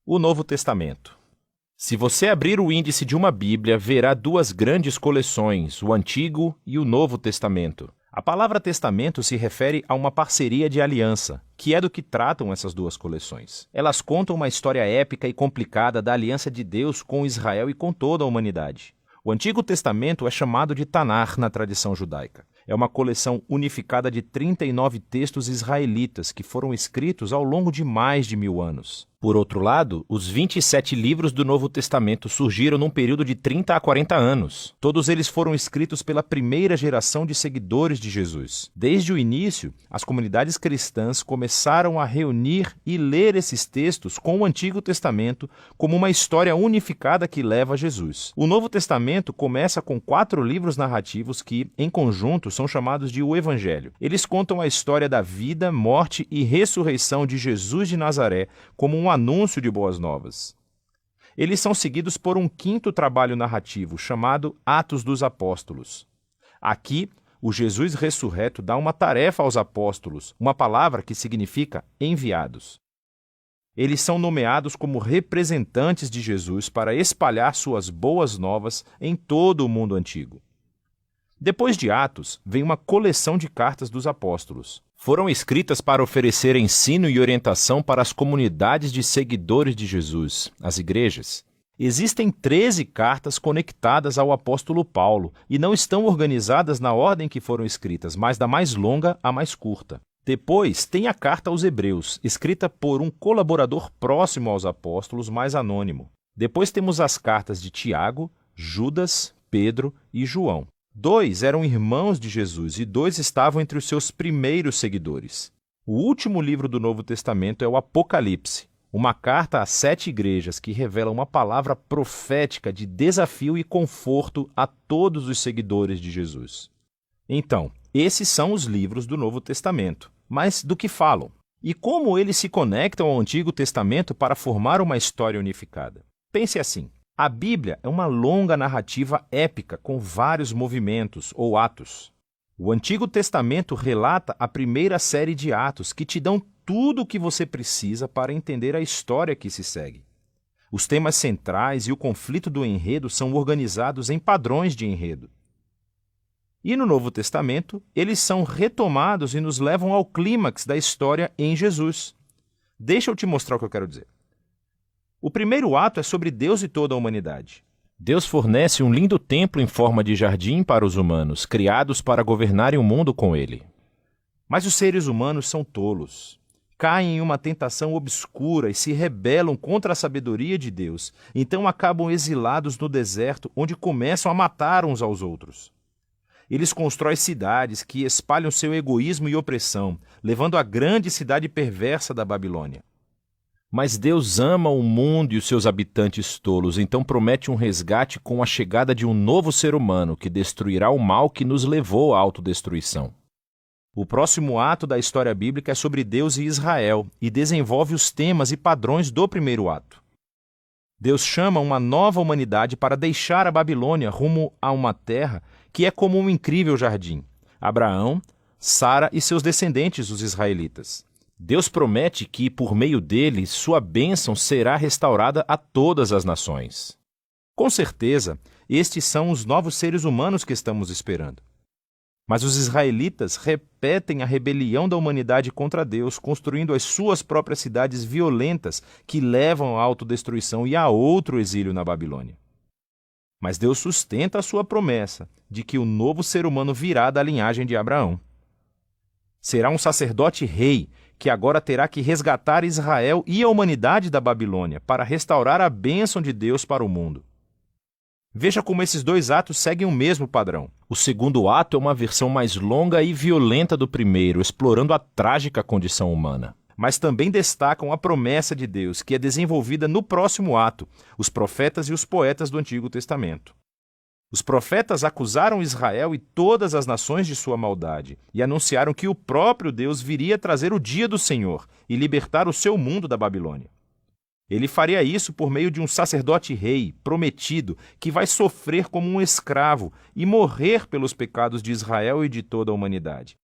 O Novo Testamento. Se você abrir o índice de uma Bíblia, verá duas grandes coleções, o Antigo e o Novo Testamento. A palavra testamento se refere a uma parceria de aliança, que é do que tratam essas duas coleções. Elas contam uma história épica e complicada da aliança de Deus com Israel e com toda a humanidade. O Antigo Testamento é chamado de Tanar na tradição judaica. É uma coleção unificada de 39 textos israelitas que foram escritos ao longo de mais de 1000 anos. Por outro lado, os 27 livros do Novo Testamento surgiram num período de 30 a 40 anos. Todos eles foram escritos pela primeira geração de seguidores de Jesus. Desde o início, as comunidades cristãs começaram a reunir e ler esses textos com o Antigo Testamento como uma história unificada que leva a Jesus. O Novo Testamento começa com 4 livros narrativos que, em conjunto, são chamados de o Evangelho. Eles contam a história da vida, morte e ressurreição de Jesus de Nazaré como um anúncio de boas novas. Eles são seguidos por um 5º trabalho narrativo, chamado Atos dos Apóstolos. Aqui, o Jesus ressurreto dá uma tarefa aos apóstolos, uma palavra que significa enviados. Eles são nomeados como representantes de Jesus para espalhar suas boas novas em todo o mundo antigo. Depois de Atos, vem uma coleção de cartas dos apóstolos. Foram escritas para oferecer ensino e orientação para as comunidades de seguidores de Jesus, as igrejas. Existem 13 cartas conectadas ao apóstolo Paulo e não estão organizadas na ordem que foram escritas, mas da mais longa à mais curta. Depois, tem a carta aos Hebreus, escrita por um colaborador próximo aos apóstolos, mais anônimo. Depois temos as cartas de Tiago, Judas, Pedro e João. 2 eram irmãos de Jesus e 2 estavam entre os seus primeiros seguidores. O último livro do Novo Testamento é o Apocalipse, uma carta a 7 igrejas que revela uma palavra profética de desafio e conforto a todos os seguidores de Jesus. Então, esses são os livros do Novo Testamento. Mas do que falam? E como eles se conectam ao Antigo Testamento para formar uma história unificada? Pense assim. A Bíblia é uma longa narrativa épica com vários movimentos ou atos. O Antigo Testamento relata a primeira série de atos que te dão tudo o que você precisa para entender a história que se segue. Os temas centrais e o conflito do enredo são organizados em padrões de enredo. E no Novo Testamento, eles são retomados e nos levam ao clímax da história em Jesus. Deixa eu te mostrar o que eu quero dizer. O primeiro ato é sobre Deus e toda a humanidade. Deus fornece um lindo templo em forma de jardim para os humanos, criados para governarem o mundo com ele. Mas os seres humanos são tolos. Caem em uma tentação obscura e se rebelam contra a sabedoria de Deus. Então acabam exilados no deserto, onde começam a matar uns aos outros. Eles constroem cidades que espalham seu egoísmo e opressão, levando à grande cidade perversa da Babilônia. Mas Deus ama o mundo e os seus habitantes tolos, então promete um resgate com a chegada de um novo ser humano que destruirá o mal que nos levou à autodestruição. O próximo ato da história bíblica é sobre Deus e Israel e desenvolve os temas e padrões do primeiro ato. Deus chama uma nova humanidade para deixar a Babilônia rumo a uma terra que é como um incrível jardim. Abraão, Sara e seus descendentes, os israelitas. Deus promete que, por meio deles, sua bênção será restaurada a todas as nações. Com certeza, estes são os novos seres humanos que estamos esperando. Mas os israelitas repetem a rebelião da humanidade contra Deus, construindo as suas próprias cidades violentas que levam à autodestruição e a outro exílio na Babilônia. Mas Deus sustenta a sua promessa de que o novo ser humano virá da linhagem de Abraão. Será um sacerdote rei que agora terá que resgatar Israel e a humanidade da Babilônia para restaurar a bênção de Deus para o mundo. Veja como esses 2 atos seguem o mesmo padrão. O segundo ato é uma versão mais longa e violenta do primeiro, explorando a trágica condição humana. Mas também destacam a promessa de Deus, que é desenvolvida no próximo ato, os profetas e os poetas do Antigo Testamento. Os profetas acusaram Israel e todas as nações de sua maldade e anunciaram que o próprio Deus viria trazer o dia do Senhor e libertar o seu mundo da Babilônia. Ele faria isso por meio de um sacerdote rei, prometido, que vai sofrer como um escravo e morrer pelos pecados de Israel e de toda a humanidade.